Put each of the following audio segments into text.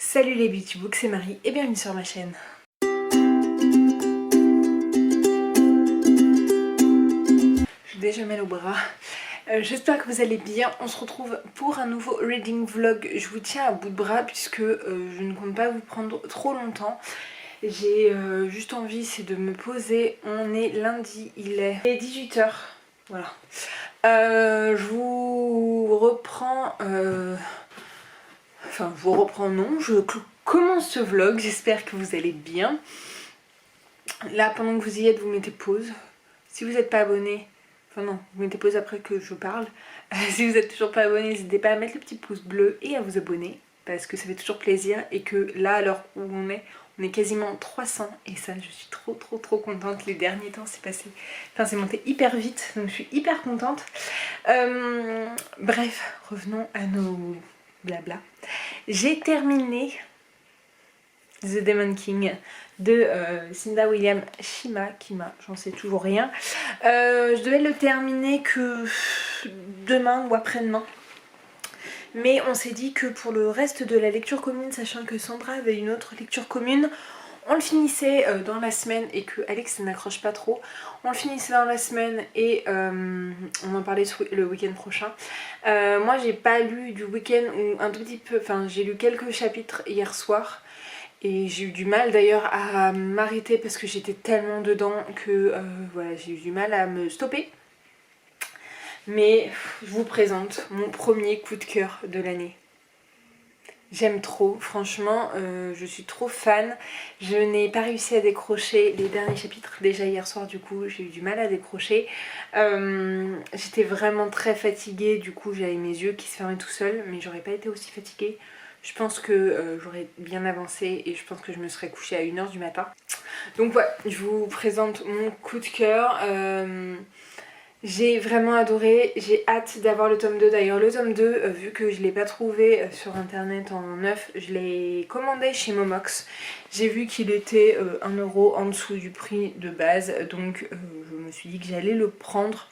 Salut les Beautybooks, c'est Marie et bienvenue sur ma chaîne. J'ai déjà mal au bras. J'espère que vous allez bien. On se retrouve pour un nouveau reading vlog. Je vous tiens à bout de bras puisque je ne compte pas vous prendre trop longtemps. J'ai juste envie, c'est de me poser. On est lundi, il est 18 h. Voilà. Je vous reprends... Enfin, je vous reprends non, je commence ce vlog, j'espère que vous allez bien. Là, pendant que vous y êtes, vous mettez pause. Si vous n'êtes pas abonné, enfin non, vous mettez pause après que je parle. Si vous n'êtes toujours pas abonné, n'hésitez pas à mettre le petit pouce bleu et à vous abonner. Parce que ça fait toujours plaisir et que là, à l'heure où on est quasiment 300. Et ça, je suis trop contente. Les derniers temps, c'est passé... Enfin, c'est monté hyper vite, donc je suis hyper contente. Bref, revenons à nos blabla. J'ai terminé The Demon King de Cinda Williams Shima, j'en sais toujours rien. Je devais le terminer que demain ou après-demain. Mais on s'est dit que pour le reste de la lecture commune, sachant que Sandra avait une autre lecture commune, on le finissait dans la semaine et que Alex n'accroche pas trop. On le finissait dans la semaine et on en parlait le week-end prochain. Moi j'ai pas lu du week-end ou un tout petit peu, enfin j'ai lu quelques chapitres hier soir. Et j'ai eu du mal d'ailleurs à m'arrêter parce que j'étais tellement dedans que voilà, j'ai eu du mal à me stopper. Mais je vous présente mon premier coup de cœur de l'année. J'aime trop, franchement, je suis trop fan. Je n'ai pas réussi à décrocher les derniers chapitres. Déjà hier soir, du coup, j'ai eu du mal à décrocher. J'étais vraiment très fatiguée, du coup j'avais mes yeux qui se fermaient tout seuls, mais j'aurais pas été aussi fatiguée. Je pense que j'aurais bien avancé et je pense que je me serais couchée à 1 h du matin. Donc ouais, je vous présente mon coup de cœur. J'ai vraiment adoré, j'ai hâte d'avoir le tome 2. D'ailleurs le tome 2, vu que je ne l'ai pas trouvé sur internet en neuf, je l'ai commandé chez Momox. J'ai vu qu'il était 1 € en dessous du prix de base, donc je me suis dit que j'allais le prendre.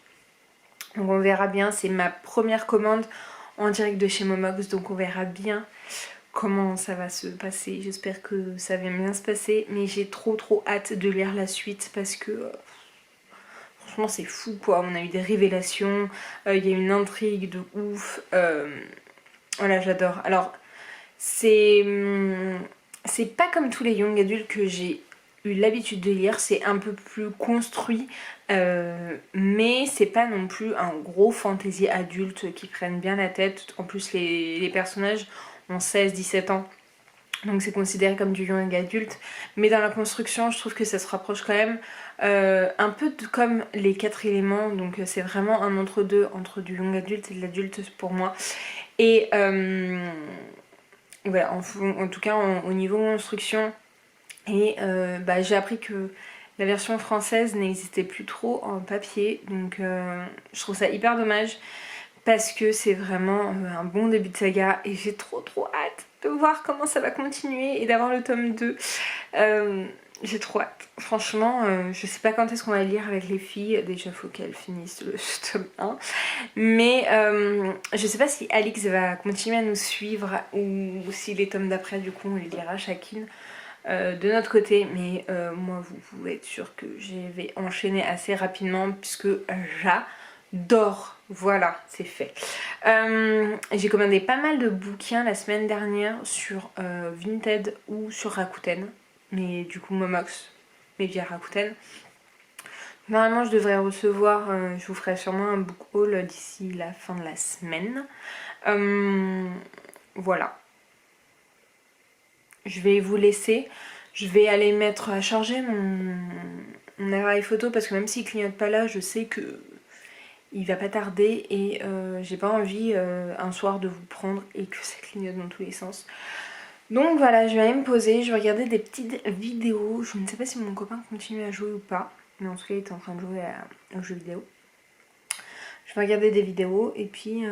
Donc on verra bien, c'est ma première commande en direct de chez Momox, donc on verra bien comment ça va se passer. J'espère que ça va bien se passer, mais j'ai trop hâte de lire la suite parce que... franchement c'est fou quoi, on a eu des révélations, il y a une intrigue de ouf, voilà j'adore. Alors c'est pas comme tous les young adultes que j'ai eu l'habitude de lire, c'est un peu plus construit, mais c'est pas non plus un gros fantasy adulte qui prennent bien la tête. En plus les personnages ont 16-17 ans. Donc c'est considéré comme du young adulte, mais dans la construction je trouve que ça se rapproche quand même un peu comme les 4 éléments, donc c'est vraiment un entre-deux entre du young adulte et de l'adulte pour moi. Et voilà, en tout cas au niveau construction. Et j'ai appris que la version française n'existait plus trop en papier, donc je trouve ça hyper dommage. Parce que c'est vraiment un bon début de saga et j'ai trop hâte de voir comment ça va continuer et d'avoir le tome 2. J'ai trop hâte. Franchement, je sais pas quand est-ce qu'on va lire avec les filles. Déjà, faut qu'elles finissent le tome 1. Mais je sais pas si Alix va continuer à nous suivre ou si les tomes d'après, du coup, on les lira chacune de notre côté. Mais moi, vous pouvez être sûr que je vais enchaîner assez rapidement puisque j'adore. Voilà, c'est fait. J'ai commandé pas mal de bouquins la semaine dernière sur Vinted ou sur Rakuten. Mais du coup Momox, mais via Rakuten. Normalement je devrais recevoir, je vous ferai sûrement un book haul d'ici la fin de la semaine. Voilà. Je vais vous laisser. Je vais aller mettre à charger mon appareil photo parce que même s'il clignote pas là, je sais que il va pas tarder et j'ai pas envie un soir de vous prendre et que ça clignote dans tous les sens. Donc voilà, je vais aller me poser, je vais regarder des petites vidéos. Je ne sais pas si mon copain continue à jouer ou pas, mais en tout cas il est en train de jouer aux jeux vidéo. Je vais regarder des vidéos et puis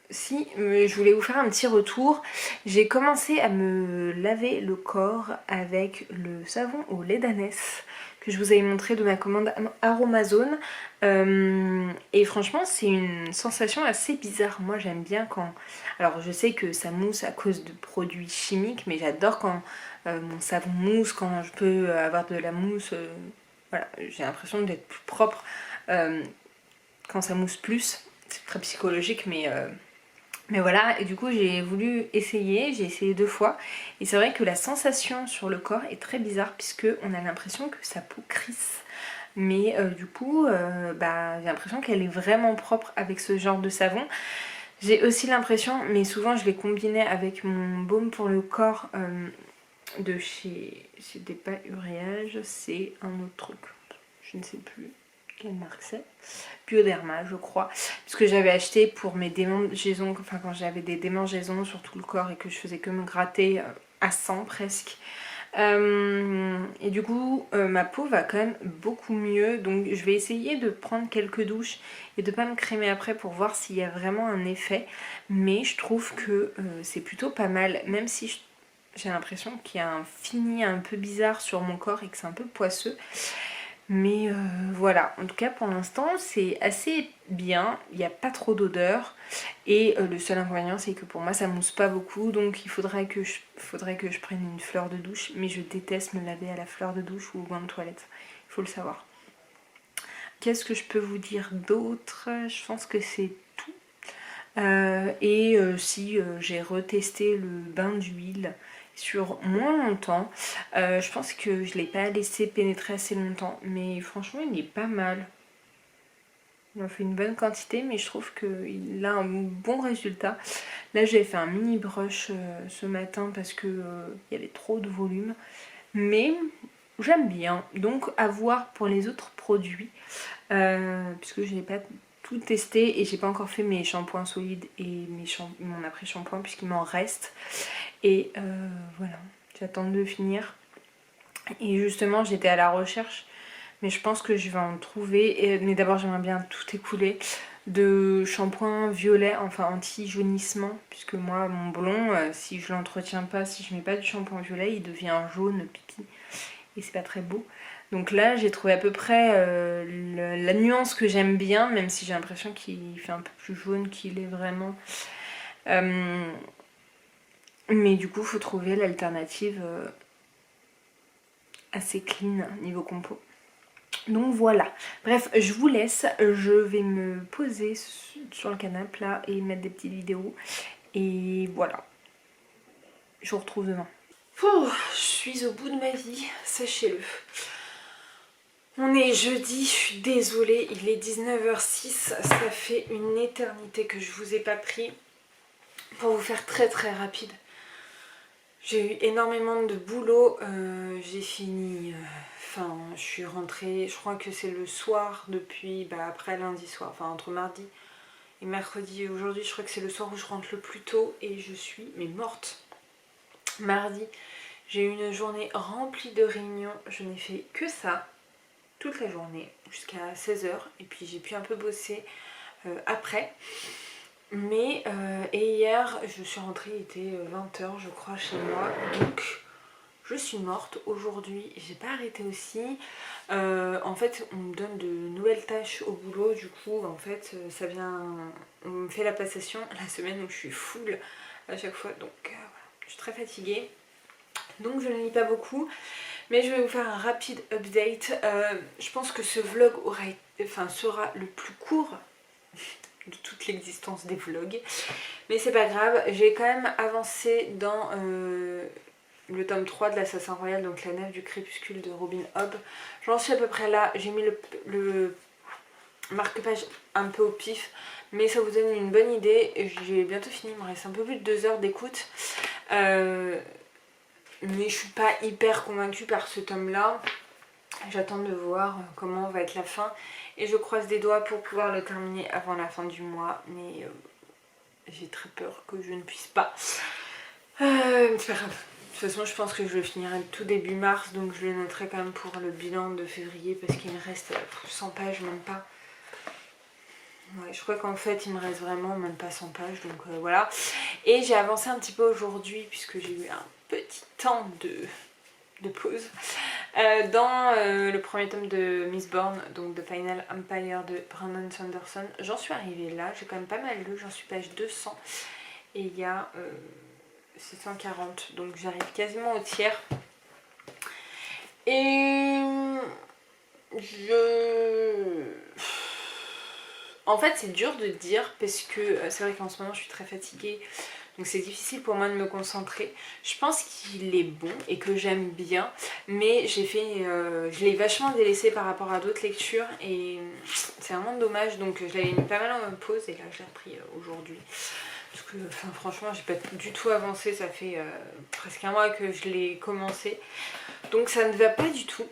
je voulais vous faire un petit retour. J'ai commencé à me laver le corps avec le savon au lait d'ânesse. que je vous avais montré de ma commande Aromazone. Et franchement c'est une sensation assez bizarre. Moi j'aime bien quand... Alors je sais que ça mousse à cause de produits chimiques, mais j'adore quand mon savon mousse, quand je peux avoir de la mousse. Voilà, j'ai l'impression d'être plus propre quand ça mousse plus. C'est très psychologique, mais voilà. Et du coup j'ai voulu essayer, j'ai essayé 2 fois. Et c'est vrai que la sensation sur le corps est très bizarre, puisque on a l'impression que sa peau crisse. Mais du coup, j'ai l'impression qu'elle est vraiment propre avec ce genre de savon. J'ai aussi l'impression, mais souvent je l'ai combiné avec mon baume pour le corps de chez... C'était pas Uriage, c'est un autre truc. Je ne sais plus quelle marque c'est. Bioderma je crois. Puisque j'avais acheté pour mes démangeaisons, enfin quand j'avais des démangeaisons sur tout le corps et que je faisais que me gratter à 100 presque. Et du coup ma peau va quand même beaucoup mieux, donc je vais essayer de prendre quelques douches et de pas me crémer après pour voir s'il y a vraiment un effet, mais je trouve que c'est plutôt pas mal, même si j'ai l'impression qu'il y a un fini un peu bizarre sur mon corps et que c'est un peu poisseux. Mais voilà, en tout cas pour l'instant c'est assez bien, il n'y a pas trop d'odeur et le seul inconvénient c'est que pour moi ça mousse pas beaucoup, donc il faudrait que je prenne une fleur de douche, mais je déteste me laver à la fleur de douche ou au bain de toilette, il faut le savoir. Qu'est-ce que je peux vous dire d'autre? Je pense que c'est tout. Si j'ai retesté le bain d'huile sur moins longtemps. Je pense que je ne l'ai pas laissé pénétrer assez longtemps, mais franchement il est pas mal. Il en fait une bonne quantité, mais je trouve qu'il a un bon résultat. Là j'ai fait un mini brush ce matin parce que il y avait trop de volume, mais j'aime bien. Donc à voir pour les autres produits, puisque je n'ai pas tout testé et j'ai pas encore fait mes shampoings solides et mon après shampoing puisqu'il m'en reste. Et voilà, j'attends de finir. Et justement j'étais à la recherche, mais je pense que je vais en trouver. Mais d'abord j'aimerais bien tout écouler de shampoing violet, enfin anti-jaunissement, puisque moi mon blond, si je l'entretiens pas, si je mets pas du shampoing violet, il devient jaune pipi et c'est pas très beau. Donc là j'ai trouvé à peu près la nuance que j'aime bien, même si j'ai l'impression qu'il fait un peu plus jaune qu'il est vraiment. Mais du coup faut trouver l'alternative assez clean niveau compo. Donc voilà, bref je vous laisse, je vais me poser sur le canapé là et mettre des petites vidéos. Et voilà, je vous retrouve demain. Oh, je suis au bout de ma vie, sachez-le. On est jeudi, je suis désolée, il est 19h06, ça fait une éternité que je vous ai pas pris. Pour vous faire très très rapide, j'ai eu énormément de boulot, j'ai fini, je suis rentrée, je crois que c'est le soir depuis, après lundi soir, enfin entre mardi et mercredi. Aujourd'hui je crois que c'est le soir où je rentre le plus tôt et je suis morte. Mardi, j'ai eu une journée remplie de réunions, je n'ai fait que ça toute la journée jusqu'à 16h et puis j'ai pu un peu bosser après. Mais et hier je suis rentrée, il était 20h je crois chez moi, donc je suis morte. Aujourd'hui j'ai pas arrêté aussi. En fait on me donne de nouvelles tâches au boulot, du coup en fait ça vient, on me fait la passation la semaine où je suis full à chaque fois, donc voilà, je suis très fatiguée. Donc je ne lis pas beaucoup, mais je vais vous faire un rapide update. Je pense que ce vlog sera le plus court de toute l'existence des vlogs, mais c'est pas grave, j'ai quand même avancé dans le tome 3 de l'Assassin Royal, donc la nef du crépuscule de Robin Hobb. J'en suis à peu près là, j'ai mis le marque-page un peu au pif, mais ça vous donne une bonne idée. J'ai bientôt fini, il me reste un peu plus de 2 heures d'écoute, mais je suis pas hyper convaincue par ce tome là. J'attends de voir comment va être la fin et je croise des doigts pour pouvoir le terminer avant la fin du mois, mais j'ai très peur que je ne puisse pas. C'est pas grave. De toute façon je pense que je le finirai tout début mars, donc je le noterai quand même pour le bilan de février parce qu'il me reste 100 pages, même pas. Ouais, je crois qu'en fait il me reste vraiment même pas 100 pages, donc voilà. Et j'ai avancé un petit peu aujourd'hui puisque j'ai eu un petit temps de pause. Dans le premier tome de Mistborn, donc The Final Empire de Brandon Sanderson. J'en suis arrivée là, j'ai quand même pas mal lu, j'en suis page 200 et il y a 740, donc j'arrive quasiment au tiers. Et en fait c'est dur de dire parce que c'est vrai qu'en ce moment je suis très fatiguée. Donc c'est difficile pour moi de me concentrer. Je pense qu'il est bon et que j'aime bien. Mais je l'ai vachement délaissé par rapport à d'autres lectures. Et c'est vraiment dommage. Donc je l'avais mis pas mal en pause. Et là je l'ai repris aujourd'hui. Parce que franchement j'ai pas du tout avancé. Ça fait presque un mois que je l'ai commencé. Donc ça ne va pas du tout.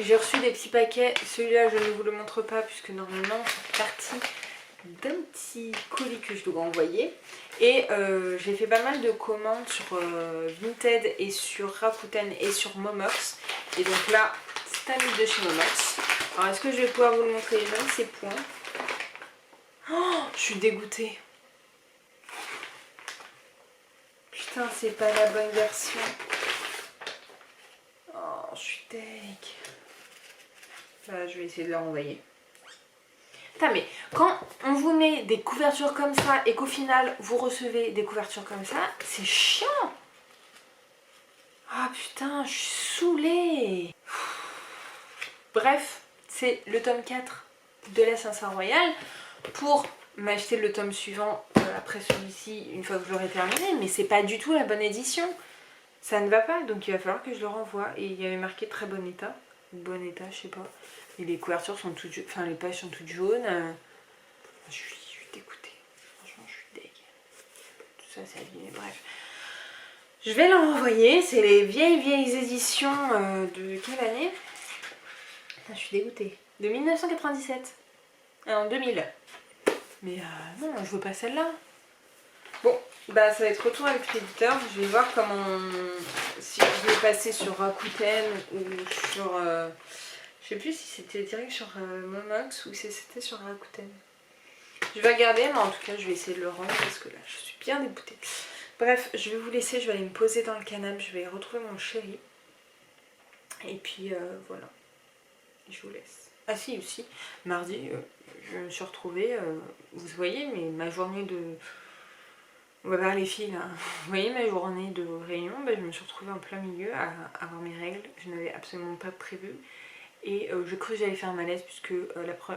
J'ai reçu des petits paquets. Celui-là je ne vous le montre pas puisque normalement c'est parti d'un petit colis que je dois envoyer. Et j'ai fait pas mal de commandes sur Vinted et sur Rakuten et sur Momox. Et donc là, c'est un livre de chez Momox. Alors est-ce que je vais pouvoir vous le montrer? Je ne sais point. Oh, je suis dégoûtée. Putain, c'est pas la bonne version. Oh, je suis deg. Là, je vais essayer de la renvoyer. Putain, mais quand on vous met des couvertures comme ça et qu'au final vous recevez des couvertures comme ça, c'est chiant. Ah putain, je suis saoulée. Bref, c'est le tome 4 de l'Assassin Royal. Pour m'acheter le tome suivant après celui-ci une fois que je l'aurai terminé, mais c'est pas du tout la bonne édition. Ça ne va pas, donc il va falloir que je le renvoie. Et il y avait marqué très bon état. Bon état, je sais pas. Et les couvertures sont toutes, enfin les pages sont toutes jaunes. Je suis dégoûtée. Franchement, je suis deg. Tout ça, c'est abîmé. Bref. Je vais le renvoyer. C'est les vieilles éditions de quelle année? Je suis dégoûtée. De 1997. En 2000. Mais non, je veux pas celle-là. Bon, bah ça va être retour avec l'éditeur. Je vais voir comment... Si je vais passer sur Rakuten ou sur... je sais plus si c'était direct sur Momox ou si c'était sur Rakuten. Je vais regarder, mais en tout cas je vais essayer de le rendre parce que là je suis bien dégoûtée. Bref, je vais vous laisser, je vais aller me poser dans le canapé, je vais retrouver mon chéri. Et puis voilà, je vous laisse. Ah si, aussi, mardi, je me suis retrouvée, vous voyez, mais ma journée de... On va voir les filles là. Vous voyez ma journée de réunion, bah, je me suis retrouvée en plein milieu à avoir mes règles. Je n'avais absolument pas prévu. Et je crus que j'allais faire un malaise puisque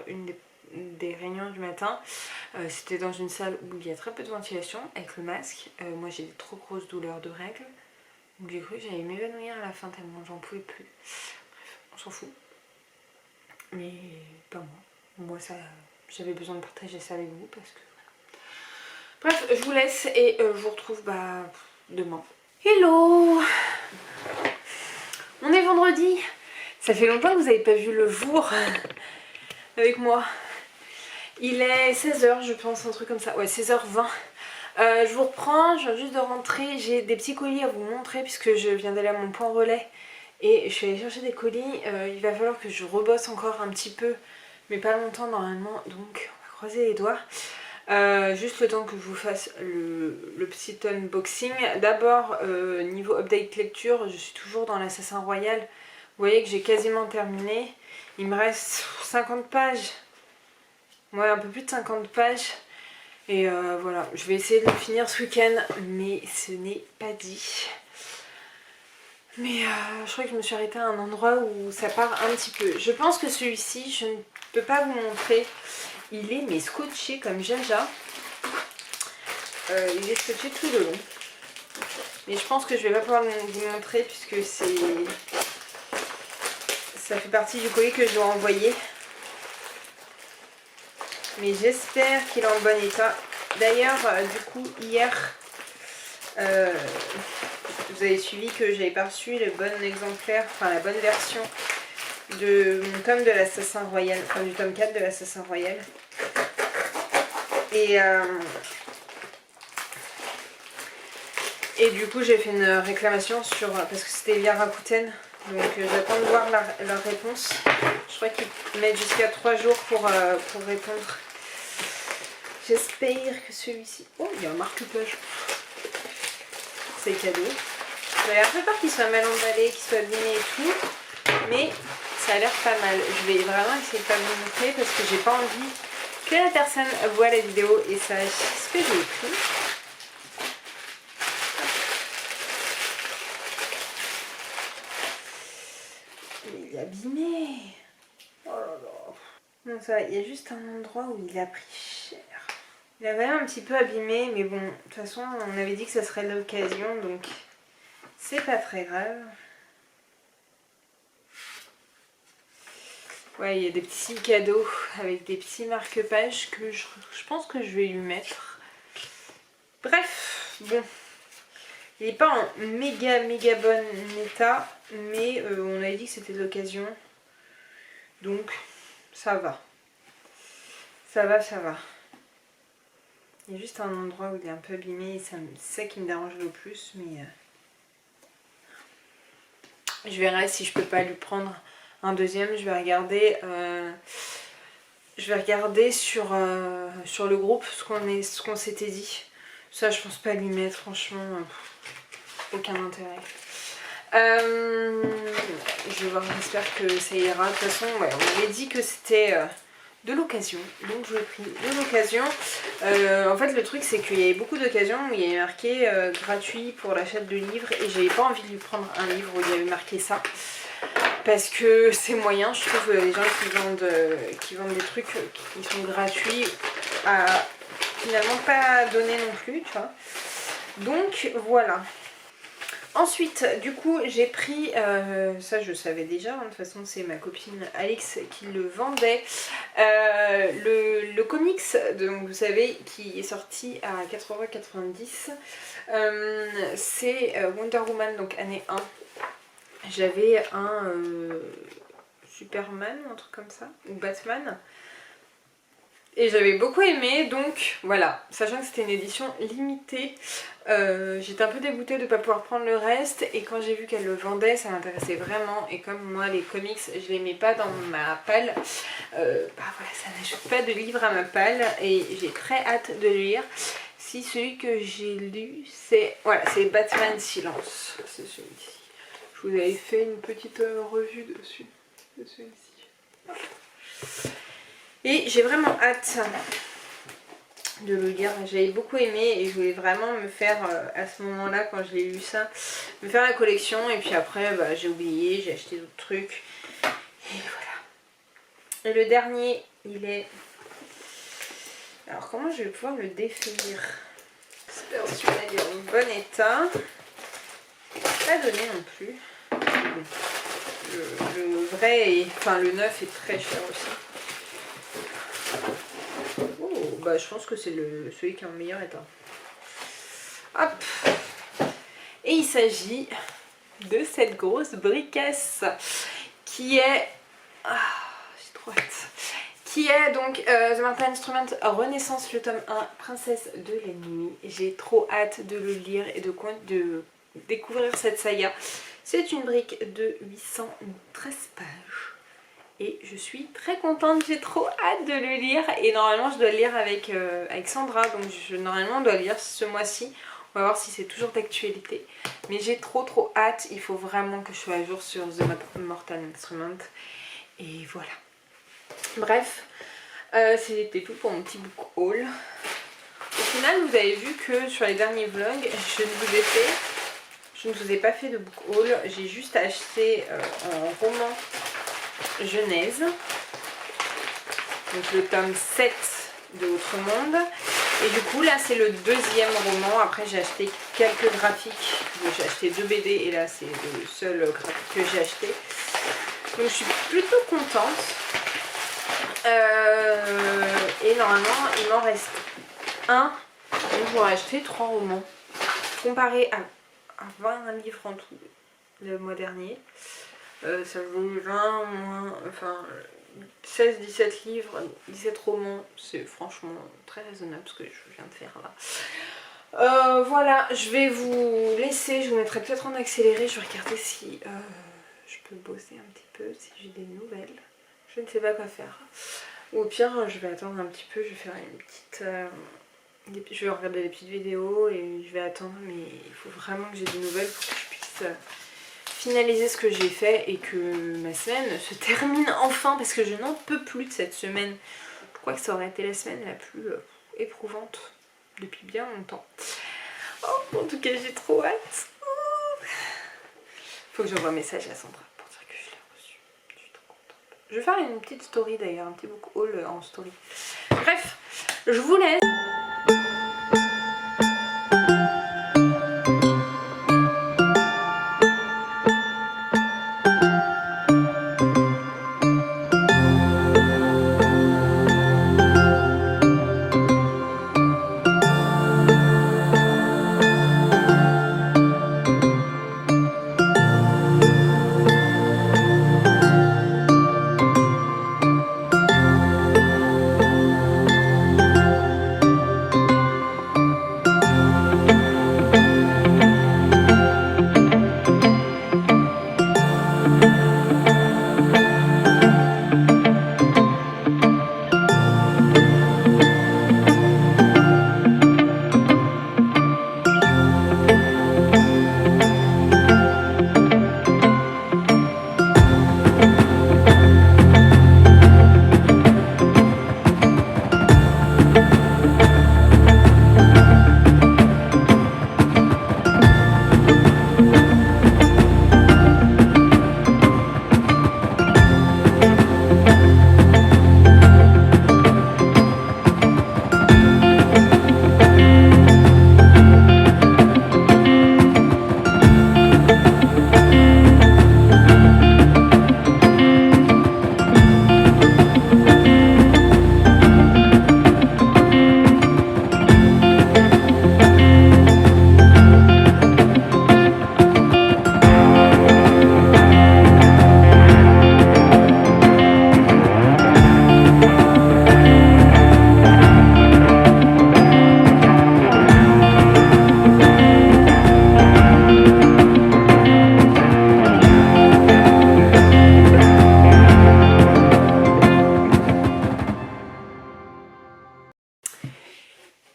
une des réunions du matin, c'était dans une salle où il y a très peu de ventilation avec le masque. Moi j'ai des trop grosses douleurs de règles. Donc j'ai cru que j'allais m'évanouir à la fin tellement j'en pouvais plus. Bref, on s'en fout. Mais pas moi. Moi ça, j'avais besoin de partager ça avec vous parce que... Bref, je vous laisse et je vous retrouve demain. Hello! On est vendredi. Ça fait longtemps que vous n'avez pas vu le jour avec moi. Il est 16h je pense, un truc comme ça. Ouais, 16h20. Je vous reprends, je viens juste de rentrer. J'ai des petits colis à vous montrer puisque je viens d'aller à mon point relais. Et je suis allée chercher des colis. Il va falloir que je rebosse encore un petit peu. Mais pas longtemps normalement. Donc on va croiser les doigts. Juste le temps que je vous fasse le petit unboxing. D'abord, niveau update lecture, je suis toujours dans l'Assassin Royal. Vous voyez que j'ai quasiment terminé. Il me reste 50 pages. Ouais, un peu plus de 50 pages. Et voilà, je vais essayer de le finir ce week-end, mais ce n'est pas dit. Mais je crois que je me suis arrêtée à un endroit où ça part un petit peu. Je pense que celui-ci, je ne peux pas vous montrer. Il est mais scotché comme Jaja. Il est scotché tout le long. Mais je pense que je vais pas pouvoir vous montrer puisque ça fait partie du colis que je dois envoyer. Mais j'espère qu'il est en bon état. D'ailleurs, du coup, hier, vous avez suivi que j'avais pas reçu le bon exemplaire, enfin la bonne version de mon tome de l'Assassin Royal, enfin du tome 4 de l'Assassin Royal. Et du coup j'ai fait une réclamation sur, parce que c'était via Rakuten, donc j'attends de voir leur réponse. Je crois qu'ils mettent jusqu'à 3 jours pour répondre. J'espère que celui-ci... Oh, il y a un marque-page. C'est cadeau. J'avais un peu peur qu'il soit mal emballé, qu'il soit abîmé et tout, mais ça a l'air pas mal. Je vais vraiment essayer de pas vous montrer parce que j'ai pas envie que la personne voit la vidéo et sache ce que j'ai écrit. Il est abîmé. Oh là là. Non, ça va, il y a juste un endroit où il a pris cher. Il avait un petit peu abîmé, mais bon, de toute façon, on avait dit que ça serait l'occasion, donc c'est pas très grave. Ouais, il y a des petits cadeaux avec des petits marque-pages que je pense que je vais lui mettre. Bref, bon. Il n'est pas en méga bon état, mais on avait dit que c'était l'occasion. Donc, ça va. Ça va, ça va. Il y a juste un endroit où il est un peu abîmé et c'est ça qui me dérange le plus, mais je verrai si je peux pas lui prendre un deuxième. Je vais regarder sur le groupe ce qu'on s'était dit. Ça, je pense pas lui mettre, franchement, aucun intérêt. Je vais voir, j'espère que ça ira. De toute façon, ouais, on avait dit que c'était de l'occasion, donc je l'ai pris de l'occasion. En fait, le truc, c'est qu'il y avait beaucoup d'occasions où il y avait marqué gratuit pour l'achat de livres et j'avais pas envie de lui prendre un livre où il y avait marqué ça. Parce que c'est moyen, je trouve, les gens qui vendent des trucs qui sont gratuits à finalement pas donner non plus, tu vois. Donc voilà. Ensuite, du coup, j'ai pris, ça je savais déjà, hein, de toute façon c'est ma copine Alix qui le vendait, le comics, donc vous savez, qui est sorti à 80,90 €, c'est Wonder Woman, donc année 1. J'avais un Superman ou un truc comme ça, ou Batman. Et j'avais beaucoup aimé, donc voilà, sachant que c'était une édition limitée, j'étais un peu dégoûtée de ne pas pouvoir prendre le reste, et quand j'ai vu qu'elle le vendait, ça m'intéressait vraiment, et comme moi les comics, je les mets pas dans ma palle, bah voilà, ça n'ajoute pas de livre à ma palle, et j'ai très hâte de le lire. Si celui que j'ai lu, c'est voilà, c'est Batman Silence, c'est celui-ci. Je vous avais fait une petite revue dessus, de celui-ci. Et j'ai vraiment hâte de le lire. J'avais beaucoup aimé et je voulais vraiment me faire, à ce moment-là, quand je l'ai lu ça, me faire la collection. Et puis après, bah, j'ai oublié, j'ai acheté d'autres trucs. Et voilà. Et le dernier, il est... Alors comment je vais pouvoir le définir? J'espère qu'il est en bon état. Pas donné non plus. Le vrai, enfin le neuf est très cher aussi. Oh, bah je pense que c'est celui qui est en meilleur état. Hop. Et il s'agit de cette grosse bricasse qui est... Ah, j'ai trop hâte. Qui est donc The Martin Instrument Renaissance, le tome 1, Princesse de la Nuit. J'ai trop hâte de le lire et de découvrir cette saga. C'est une brique de 813 pages. Et je suis très contente, j'ai trop hâte de le lire. Et normalement je dois le lire avec Sandra, donc normalement on doit le lire ce mois-ci. On va voir si c'est toujours d'actualité. Mais j'ai trop hâte, il faut vraiment que je sois à jour sur The Mortal Instrument. Et voilà. Bref, c'était tout pour mon petit book haul. Au final, vous avez vu que sur les derniers vlogs, je ne vous ai pas fait de book haul. J'ai juste acheté un roman Genèse, donc le tome 7 de Autre Monde, et du coup là c'est le deuxième roman. Après j'ai acheté quelques graphiques, j'ai acheté 2 BD et là c'est le seul graphique que j'ai acheté, donc je suis plutôt contente. Et normalement il m'en reste un, donc j'aurais acheté 3 romans comparé à 20 livres en tout le mois dernier. Ça vaut 20 moins, enfin 16-17 livres, 17 romans, c'est franchement très raisonnable ce que je viens de faire là. Voilà, je vais vous laisser, je vous mettrai peut-être en accéléré, je vais regarder si je peux bosser un petit peu, si j'ai des nouvelles. Je ne sais pas quoi faire. Ou au pire, je vais attendre un petit peu, je vais faire une petite... je vais regarder des petites vidéos et je vais attendre, mais il faut vraiment que j'ai des nouvelles pour que je puisse juste finaliser ce que j'ai fait et que ma semaine se termine enfin parce que je n'en peux plus de cette semaine. Je crois que ça aurait été la semaine la plus éprouvante depuis bien longtemps. Oh, en tout cas j'ai trop hâte. Faut que j'envoie un message à Sandra pour dire que je l'ai reçu. Je suis trop contente. Je vais faire une petite story d'ailleurs, un petit book haul en story. Bref, je vous laisse.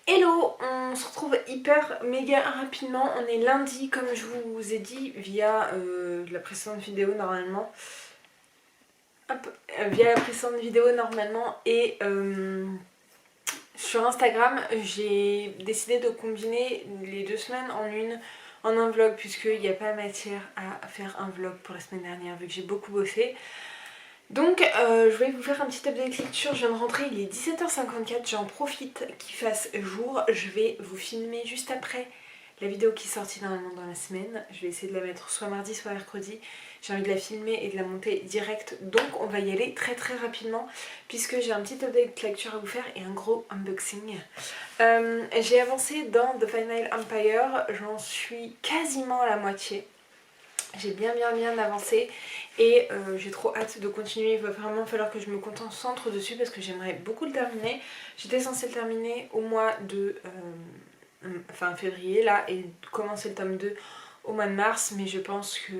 Hello, on se retrouve hyper méga rapidement, on est lundi comme je vous ai dit via la précédente vidéo normalement. Hop, via la précédente vidéo normalement et sur Instagram j'ai décidé de combiner les 2 semaines en une en un vlog puisqu'il n'y a pas matière à faire un vlog pour la semaine dernière vu que j'ai beaucoup bossé. Donc je vais vous faire un petit update lecture, je viens de rentrer, il est 17h54, j'en profite qu'il fasse jour, je vais vous filmer juste après la vidéo qui est sortie normalement dans la semaine, je vais essayer de la mettre soit mardi soit mercredi, j'ai envie de la filmer et de la monter direct, donc on va y aller très très rapidement puisque j'ai un petit update lecture à vous faire et un gros unboxing. J'ai avancé dans The Final Empire, j'en suis quasiment à la moitié. J'ai bien avancé et j'ai trop hâte de continuer, il va vraiment falloir que je me concentre dessus parce que j'aimerais beaucoup le terminer. J'étais censée le terminer au mois de fin février là et commencer le tome 2 au mois de mars, mais je pense que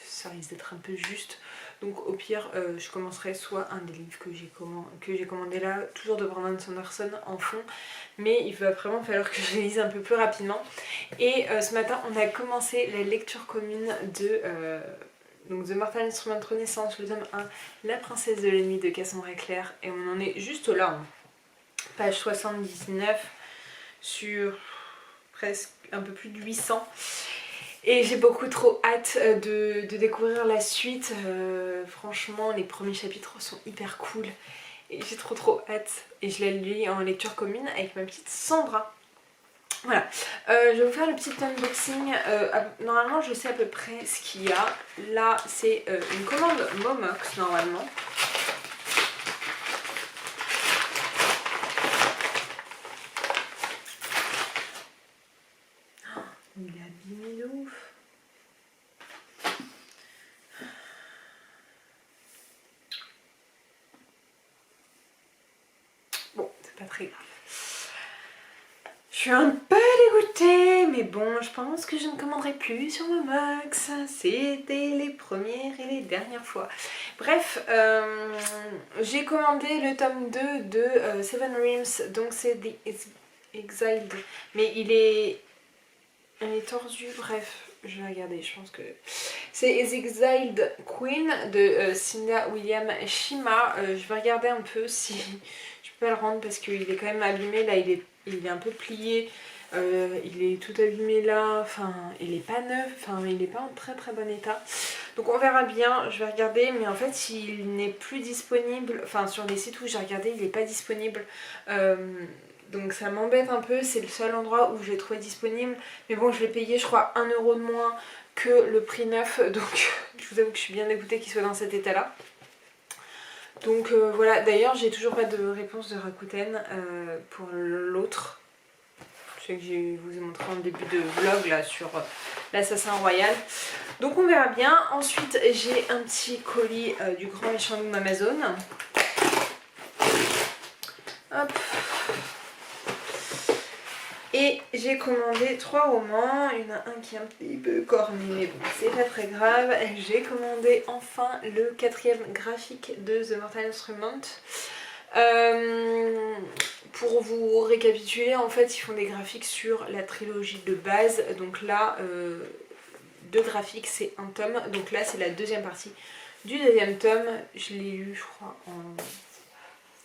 ça risque d'être un peu juste. Donc au pire je commencerai soit un des livres que j'ai commandé là, toujours de Brandon Sanderson en fond, mais il va vraiment falloir que je les lise un peu plus rapidement. Et ce matin on a commencé la lecture commune de donc The Mortal Instrument Renaissance, le tome 1, La princesse de la nuit de Cassandra Clare, et on en est juste là, hein. Page 79 sur presque un peu plus de 800. Et j'ai beaucoup trop hâte de découvrir la suite, franchement les premiers chapitres sont hyper cool et j'ai trop hâte et je la lis en lecture commune avec ma petite Sandra. Voilà, je vais vous faire le petit unboxing, normalement je sais à peu près ce qu'il y a, là c'est une commande Momox normalement. Il est abîmé de ouf. Bon, c'est pas très grave. Je suis un peu dégoûtée, mais bon, je pense que je ne commanderai plus sur Momox. C'était les premières et les dernières fois. Bref, j'ai commandé le tome 2 de Seven Realms, donc c'est The Exiled. Mais il est tordu, bref. je vais regarder, je pense que... C'est Exiled Queen de Cinda William Shima. Je vais regarder un peu si je peux pas le rendre parce qu'il est quand même abîmé. Là, il est un peu plié. Il est tout abîmé là. Enfin, il est pas neuf. Enfin, il est pas en très très bon état. Donc on verra bien. Je vais regarder. Mais en fait, il n'est plus disponible. Enfin, sur les sites où j'ai regardé, il n'est pas disponible. Donc ça m'embête un peu, c'est le seul endroit où je l'ai trouvé disponible. Mais bon, je l'ai payé je crois 1 € de moins que le prix neuf. Donc je vous avoue que je suis bien dégoûtée qu'il soit dans cet état là. Donc voilà, d'ailleurs j'ai toujours pas de réponse de Rakuten pour l'autre. Celui que je vous ai montré en début de vlog là sur l'assassin royal. Donc on verra bien. Ensuite j'ai un petit colis du grand méchant loup Amazon. Hop. Et j'ai commandé 3 romans, il y en a un qui est un petit peu corné mais bon c'est pas très grave. J'ai commandé enfin le 4e graphique de The Mortal Instrument. Pour vous récapituler, en fait ils font des graphiques sur la trilogie de base. Donc là, 2 graphiques c'est un tome, donc là c'est la 2e partie du 2e tome. Je l'ai lu je crois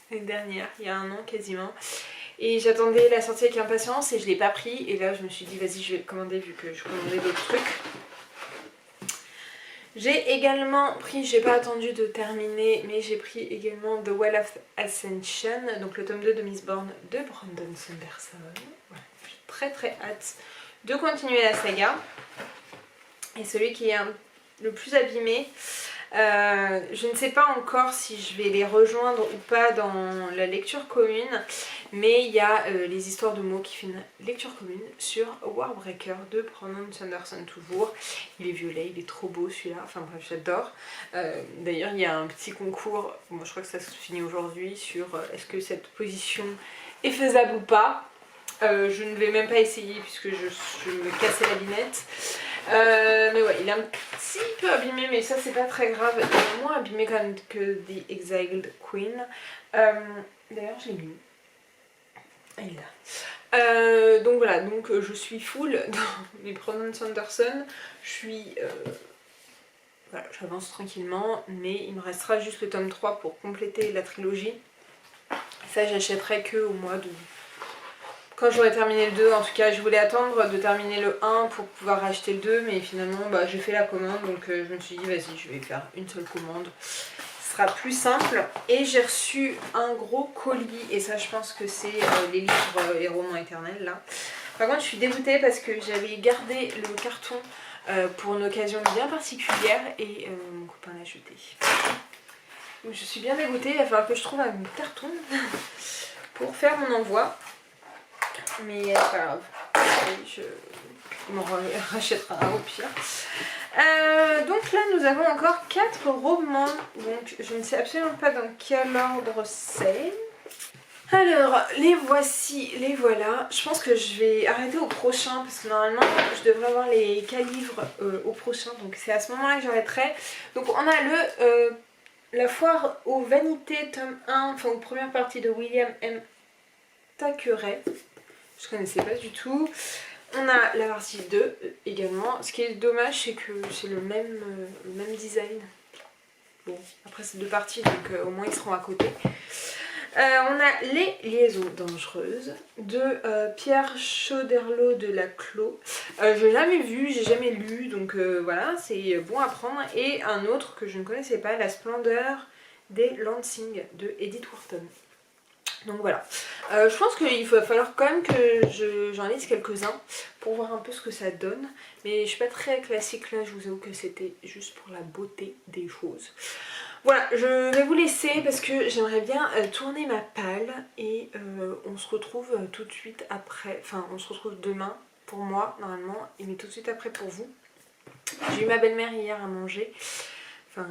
l'année dernière, il y a 1 an quasiment. Et j'attendais la sortie avec impatience et je l'ai pas pris. Et là je me suis dit vas-y je vais le commander vu que je commandais d'autres trucs. J'ai également pris, j'ai pas attendu de terminer, mais j'ai pris également The Well of Ascension, donc le tome 2 de Mistborn de Brandon Sanderson. Voilà, j'ai très très hâte de continuer la saga. Et celui qui est le plus abîmé, je ne sais pas encore si je vais les rejoindre ou pas dans la lecture commune, mais il y a les histoires de mots qui font une lecture commune sur Warbreaker de Brandon Sanderson toujours. Il est violet, il est trop beau celui-là, enfin bref j'adore. D'ailleurs il y a un petit concours, bon, je crois que ça se finit aujourd'hui, sur est-ce que cette position est faisable ou pas. Je ne vais même pas essayer puisque je me cassais la binette. Mais ouais, il est un petit peu abîmé, mais ça c'est pas très grave. Il est moins abîmé quand même que The Exiled Queen. D'ailleurs, je l'ai lu. Il est là. Donc voilà, donc je suis full dans mes Brandon Sanderson. Je suis. Voilà, j'avance tranquillement, mais il me restera juste le tome 3 pour compléter la trilogie. Ça, j'achèterai que au mois de. Quand j'aurai terminé le 2, en tout cas je voulais attendre de terminer le 1 pour pouvoir acheter le 2, mais finalement bah, j'ai fait la commande, donc je me suis dit vas-y je vais faire une seule commande, ce sera plus simple. Et j'ai reçu un gros colis, et ça je pense que c'est les livres et romans éternels là. Par contre je suis dégoûtée parce que j'avais gardé le carton pour une occasion bien particulière et mon copain l'a jeté. Donc je suis bien dégoûtée, il va falloir que je trouve un carton pour faire mon envoi. Mais c'est pas grave, il m'en rachètera au pire. Donc là nous avons encore 4 romans, donc je ne sais absolument pas dans quel ordre c'est. Alors les voici, les voilà. Je pense que je vais arrêter au prochain parce que normalement je devrais avoir les 4 livres au prochain, donc c'est à ce moment là que j'arrêterai. Donc on a la foire aux vanités tome 1, enfin aux premières parties de William M. Thackeray. Je connaissais pas du tout. On a la partie 2 également. Ce qui est dommage, c'est que c'est le même design. Bon, après c'est 2 parties, donc au moins ils seront à côté. On a Les liaisons dangereuses de Pierre Choderlos de Laclos. Je l'ai jamais vu, j'ai jamais lu, donc voilà, c'est bon à prendre. Et un autre que je ne connaissais pas, La splendeur des Lansing de Edith Wharton. Donc voilà, je pense qu'il va falloir quand même que j'en lise quelques-uns pour voir un peu ce que ça donne. Mais je suis pas très classique là, je vous avoue que c'était juste pour la beauté des choses. Voilà, je vais vous laisser parce que j'aimerais bien tourner ma palle et on se retrouve tout de suite après, enfin on se retrouve demain pour moi normalement, mais tout de suite après pour vous. J'ai eu ma belle-mère hier à manger, enfin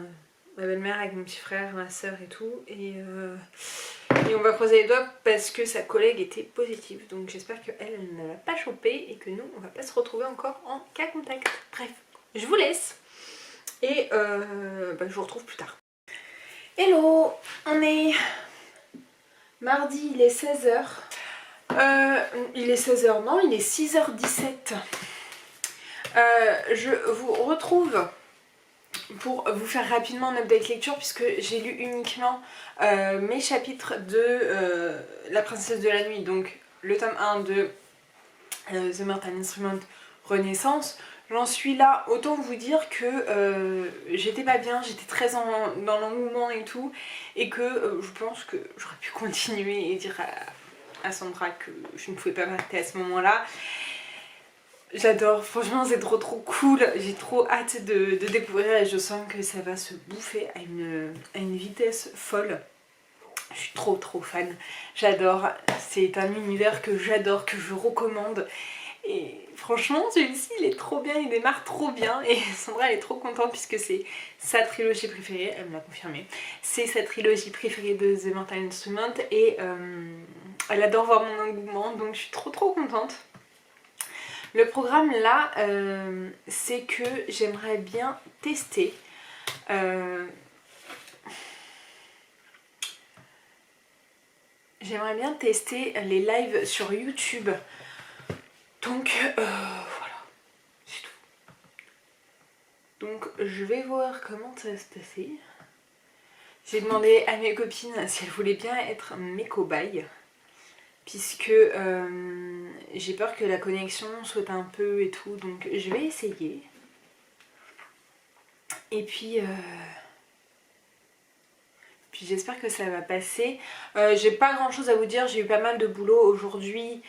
ma belle-mère avec mon petit frère, ma soeur et tout, et on va croiser les doigts parce que sa collègue était positive. Donc j'espère qu'elle ne l'a pas chopé et que nous, on va pas se retrouver encore en cas contact. Bref, je vous laisse et je vous retrouve plus tard. Hello, on est mardi, il est 16h. Il est 16h, non, il est 6h17. Je vous retrouve pour vous faire rapidement un update lecture puisque j'ai lu uniquement mes chapitres de La Princesse de la Nuit, donc le tome 1 de The Mortal Instrument Renaissance. J'en suis là, autant vous dire que j'étais pas bien, j'étais très dans l'engouement et tout, et que je pense que j'aurais pu continuer et dire à Sandra que je ne pouvais pas m'arrêter à ce moment-là. J'adore, franchement c'est trop cool, j'ai trop hâte de découvrir et je sens que ça va se bouffer à une vitesse folle. Je suis trop fan, j'adore, c'est un univers que j'adore, que je recommande. Et franchement celui-ci il est trop bien, il démarre trop bien et Sandra elle est trop contente puisque c'est sa trilogie préférée, elle me l'a confirmé. C'est sa trilogie préférée de The Mortal Instrument et elle adore voir mon engouement, donc je suis trop contente. Le programme là, c'est que j'aimerais bien tester les lives sur YouTube. Donc voilà, c'est tout. Donc je vais voir comment ça va se passer. J'ai demandé à mes copines si elles voulaient bien être mes cobayes. Puisque j'ai peur que la connexion saute un peu et tout, donc je vais essayer. Et puis j'espère que ça va passer. J'ai pas grand chose à vous dire, j'ai eu pas mal de boulot aujourd'hui.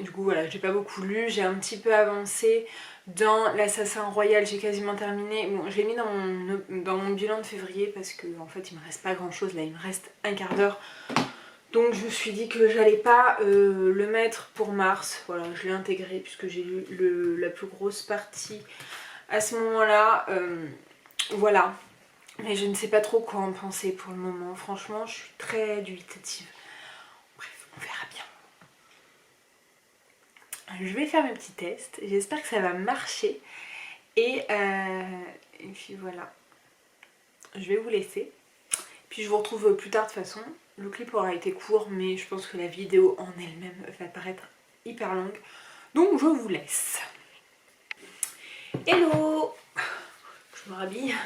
Du coup voilà, j'ai pas beaucoup lu, j'ai un petit peu avancé dans l'Assassin Royal, j'ai quasiment terminé. Bon, je l'ai mis dans mon bilan de février parce que en fait il me reste pas grand chose, là il me reste un quart d'heure. Donc je me suis dit que j'allais pas le mettre pour mars, voilà, je l'ai intégré puisque j'ai lu la plus grosse partie à ce moment-là, voilà. Mais je ne sais pas trop quoi en penser pour le moment, franchement je suis très dubitative. Bref, on verra bien. Je vais faire mes petits tests, j'espère que ça va marcher et puis voilà. Je vais vous laisser, puis je vous retrouve plus tard de toute façon. Le clip aura été court, mais je pense que la vidéo en elle-même va paraître hyper longue. Donc je vous laisse. Hello! Je me rhabille.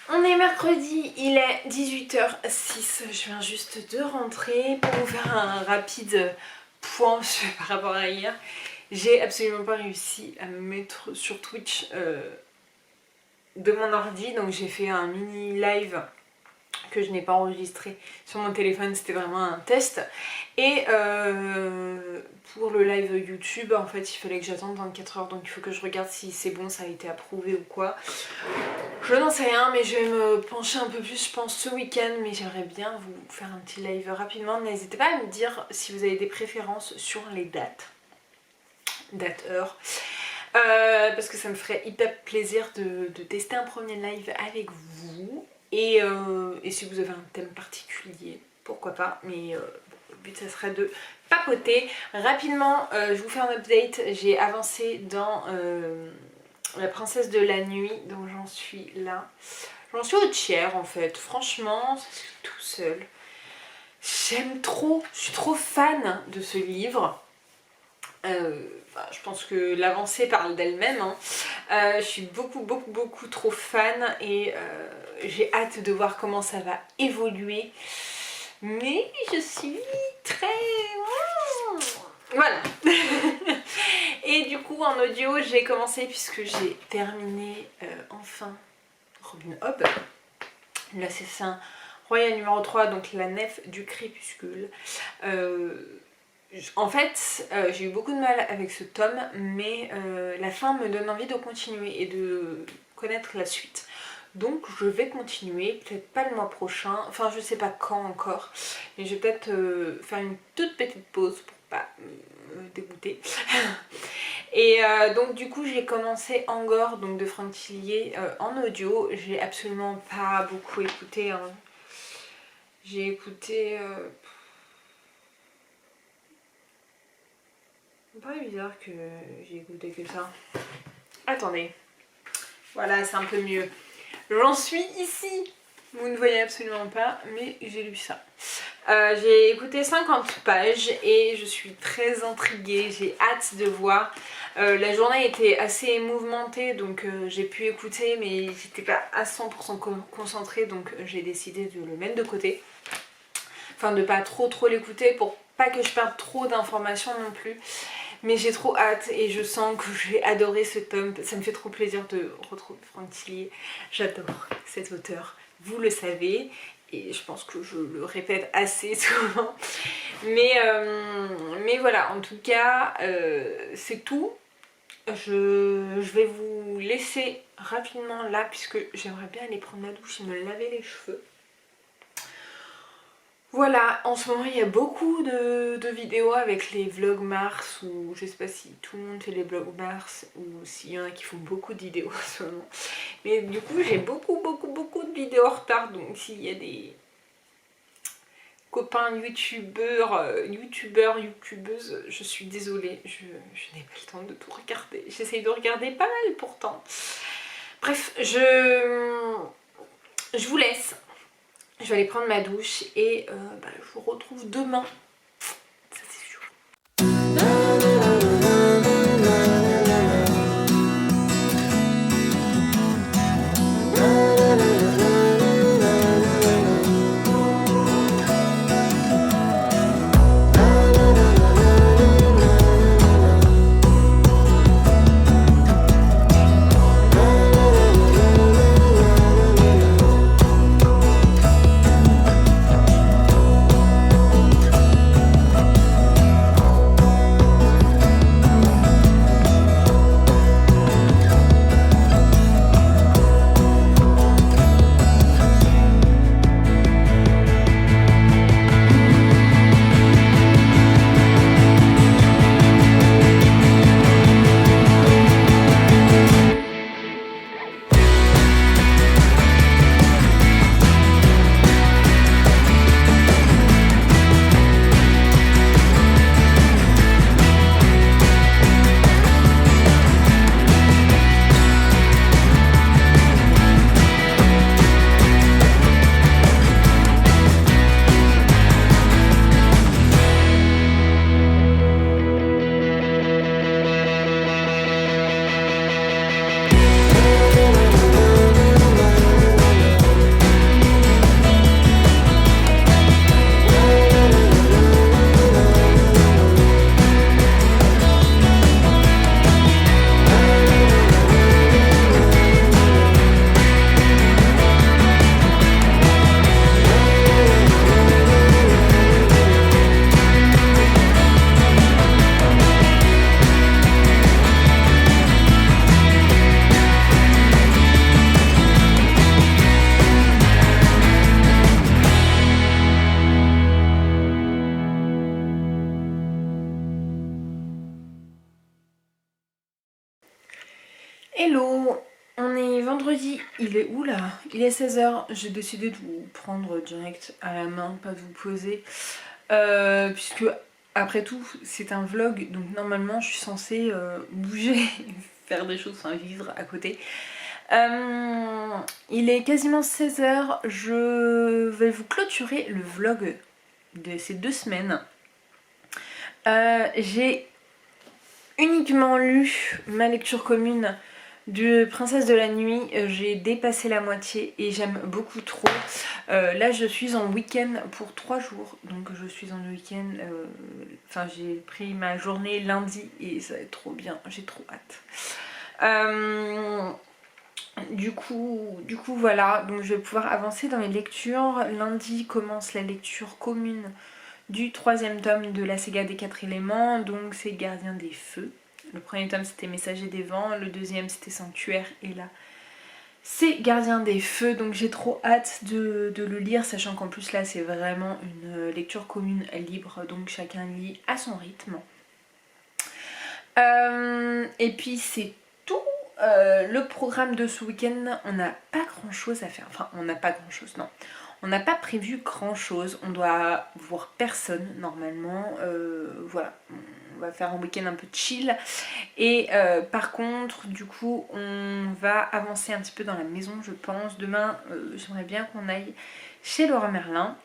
On est mercredi, il est 18h06. Je viens juste de rentrer pour vous faire un rapide point par rapport à hier. J'ai absolument pas réussi à me mettre sur Twitch de mon ordi, donc j'ai fait un mini live que je n'ai pas enregistré sur mon téléphone, c'était vraiment un test. Et pour le live YouTube, en fait, il fallait que j'attende 24 heures, donc il faut que je regarde si c'est bon, ça a été approuvé ou quoi. Je n'en sais rien, mais je vais me pencher un peu plus, je pense, ce week-end, mais j'aimerais bien vous faire un petit live rapidement. N'hésitez pas à me dire si vous avez des préférences sur les dates, heure. Parce que ça me ferait hyper plaisir de tester un premier live avec vous. Et si vous avez un thème particulier, pourquoi pas, mais le but ça serait de papoter. Rapidement, je vous fais un update, j'ai avancé dans La Princesse de la Nuit, donc j'en suis là. J'en suis au tiers en fait, franchement, ça se fait tout seul. J'aime trop, je suis trop fan de ce livre. Je pense que l'avancée parle d'elle-même, hein. Je suis beaucoup trop fan et j'ai hâte de voir comment ça va évoluer, mais je suis très... Voilà. Et du coup en audio j'ai commencé puisque j'ai terminé enfin Robin Hood, l'assassin royal numéro 3, donc la nef du crépuscule. En fait, j'ai eu beaucoup de mal avec ce tome, mais la fin me donne envie de continuer et de connaître la suite. Donc je vais continuer, peut-être pas le mois prochain, enfin je sais pas quand encore, mais je vais peut-être faire une toute petite pause pour pas me dégoûter. Et donc du coup j'ai commencé Angor, donc de Franck Tillier en audio. J'ai absolument pas beaucoup écouté, hein. J'ai écouté... C'est pas bizarre que j'ai écouté que ça. Attendez. Voilà, c'est un peu mieux. J'en suis ici. Vous ne voyez absolument pas, mais j'ai lu ça. J'ai écouté 50 pages et je suis très intriguée, j'ai hâte de voir. La journée était assez mouvementée donc j'ai pu écouter mais j'étais pas à 100% concentrée donc j'ai décidé de le mettre de côté. Enfin de pas trop l'écouter pour pas que je perde trop d'informations non plus. Mais j'ai trop hâte et je sens que j'ai adoré ce tome. Ça me fait trop plaisir de retrouver Franck Tillier. J'adore cet auteur, vous le savez. Et je pense que je le répète assez souvent. Mais voilà, en tout cas, c'est tout. Je vais vous laisser rapidement là puisque j'aimerais bien aller prendre ma douche et me laver les cheveux. Voilà, en ce moment il y a beaucoup de vidéos avec les vlogs Mars ou je sais pas si tout le monde fait les vlogs Mars ou s'il y en a qui font beaucoup de vidéos en ce moment. Mais du coup j'ai beaucoup de vidéos en retard donc s'il y a des copains youtubeuses, je suis désolée, je n'ai pas le temps de tout regarder. J'essaye de regarder pas mal pourtant. Bref, je vous laisse. Je vais aller prendre ma douche et je vous retrouve demain. Ça c'est sûr. Hello, on est vendredi, il est où là? Il est 16h, j'ai décidé de vous prendre direct à la main, pas de vous poser, puisque après tout c'est un vlog, donc normalement je suis censée bouger, faire des choses, enfin vivre à côté. Il est quasiment 16h, je vais vous clôturer le vlog de ces 2 semaines. J'ai uniquement lu ma lecture commune de Princesse de la Nuit, j'ai dépassé la moitié et j'aime beaucoup trop. Là je suis en week-end pour 3 jours, donc je suis en week-end, enfin j'ai pris ma journée lundi et ça va être trop bien, j'ai trop hâte. Du coup voilà, donc je vais pouvoir avancer dans mes lectures. Lundi commence la lecture commune du 3e tome de la saga des 4 éléments, donc c'est Gardien des Feux. Le premier tome c'était Messager des Vents, le deuxième c'était Sanctuaire et là c'est Gardien des Feux, donc j'ai trop hâte de le lire, sachant qu'en plus là c'est vraiment une lecture commune libre, donc chacun lit à son rythme. Et puis c'est tout. Le programme de ce week-end, on n'a pas grand chose à faire, enfin on n'a pas grand chose, non. On n'a pas prévu grand chose, on doit voir personne normalement, voilà, on va faire un week-end un peu chill. Et par contre, du coup, on va avancer un petit peu dans la maison, je pense. Demain, j'aimerais bien qu'on aille chez Laura Merlin.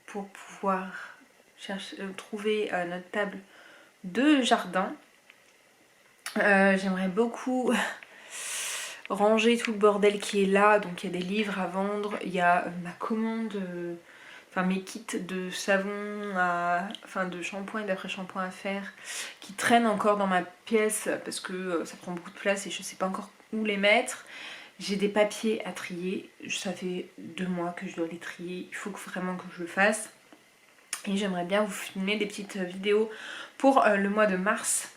pour pouvoir trouver notre table de jardin. J'aimerais beaucoup ranger tout le bordel qui est là, donc il y a des livres à vendre, il y a ma commande, enfin mes kits de savon, enfin de shampoing et d'après-shampoing à faire, qui traînent encore dans ma pièce parce que ça prend beaucoup de place et je sais pas encore où les mettre. J'ai des papiers à trier, ça fait 2 mois que je dois les trier, il faut vraiment que je le fasse. Et j'aimerais bien vous filmer des petites vidéos pour le mois de mars,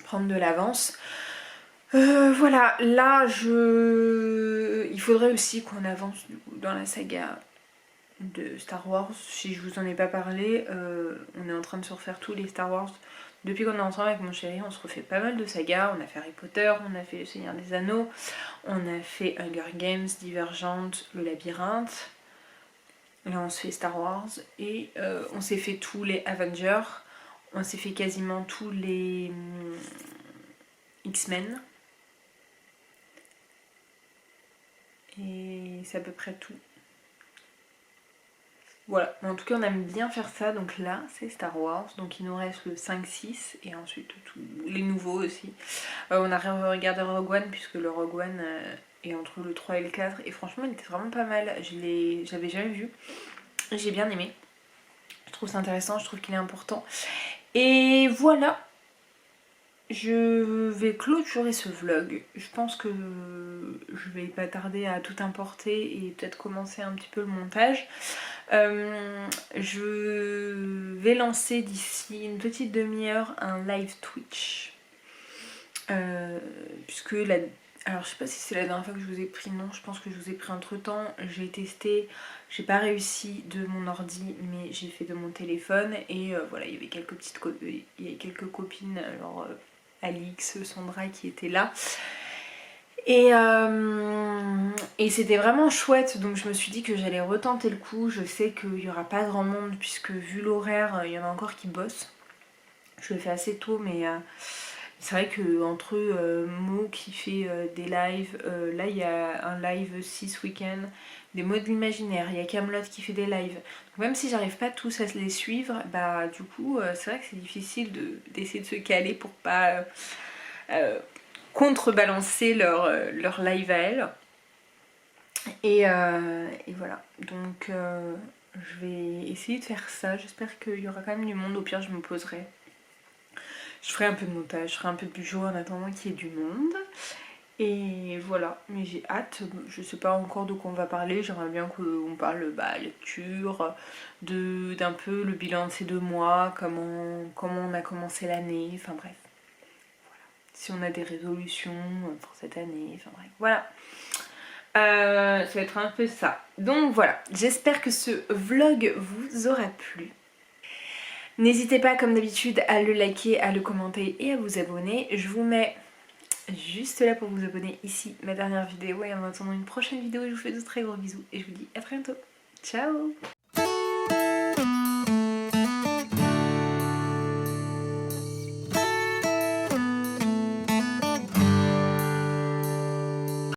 prendre de l'avance. Voilà, là il faudrait aussi qu'on avance dans la saga de Star Wars. Si je vous en ai pas parlé, on est en train de se refaire tous les Star Wars. Depuis qu'on est ensemble avec mon chéri, on se refait pas mal de sagas. On a fait Harry Potter, on a fait Le Seigneur des Anneaux, on a fait Hunger Games, Divergente, Le Labyrinthe. Là on se fait Star Wars et on s'est fait tous les Avengers. On s'est fait quasiment tous les X-Men. Et c'est à peu près tout. Voilà, en tout cas on aime bien faire ça, donc là c'est Star Wars, donc il nous reste le 5, 6 et ensuite tous les nouveaux aussi. On a regardé Rogue One puisque le Rogue One est entre le 3 et le 4 et franchement il était vraiment pas mal, j'avais jamais vu, j'ai bien aimé. Je trouve ça intéressant, je trouve qu'il est important. Et voilà, je vais clôturer ce vlog. Je pense que je vais pas tarder à tout importer et peut-être commencer un petit peu le montage. Je vais lancer d'ici une petite demi-heure un live Twitch. Puisque alors je sais pas si c'est la dernière fois que je vous ai pris, non, je pense que je vous ai pris entre temps. J'ai testé, j'ai pas réussi de mon ordi, mais j'ai fait de mon téléphone. Et voilà, il y avait quelques copines, alors Alix, Sandra qui étaient là. Et c'était vraiment chouette, donc je me suis dit que j'allais retenter le coup. Je sais qu'il n'y aura pas grand monde puisque vu l'horaire, il y en a encore qui bossent. Je le fais assez tôt, mais c'est vrai qu'entre Mo qui fait des lives, là il y a un live aussi ce week-end, des mots de l'imaginaire, il y a Camelot qui fait des lives. Donc même si j'arrive pas tous à les suivre, bah du coup c'est vrai que c'est difficile d'essayer de se caler pour pas contrebalancer leur live à elle. Et voilà, donc je vais essayer de faire ça. J'espère qu'il y aura quand même du monde. Au pire je me poserai, je ferai un peu de montage, je ferai un peu de bijou en attendant qu'il y ait du monde. Et voilà, mais j'ai hâte. Je sais pas encore de quoi on va parler. J'aimerais bien qu'on parle lecture, d'un peu le bilan de ces 2 mois, comment on a commencé l'année, enfin bref. Si on a des résolutions pour cette année, enfin bref, voilà. Ça va être un peu ça. Donc voilà, j'espère que ce vlog vous aura plu. N'hésitez pas comme d'habitude à le liker, à le commenter et à vous abonner. Je vous mets juste là pour vous abonner ici ma dernière vidéo et en attendant une prochaine vidéo, je vous fais de très gros bisous et je vous dis à très bientôt. Ciao!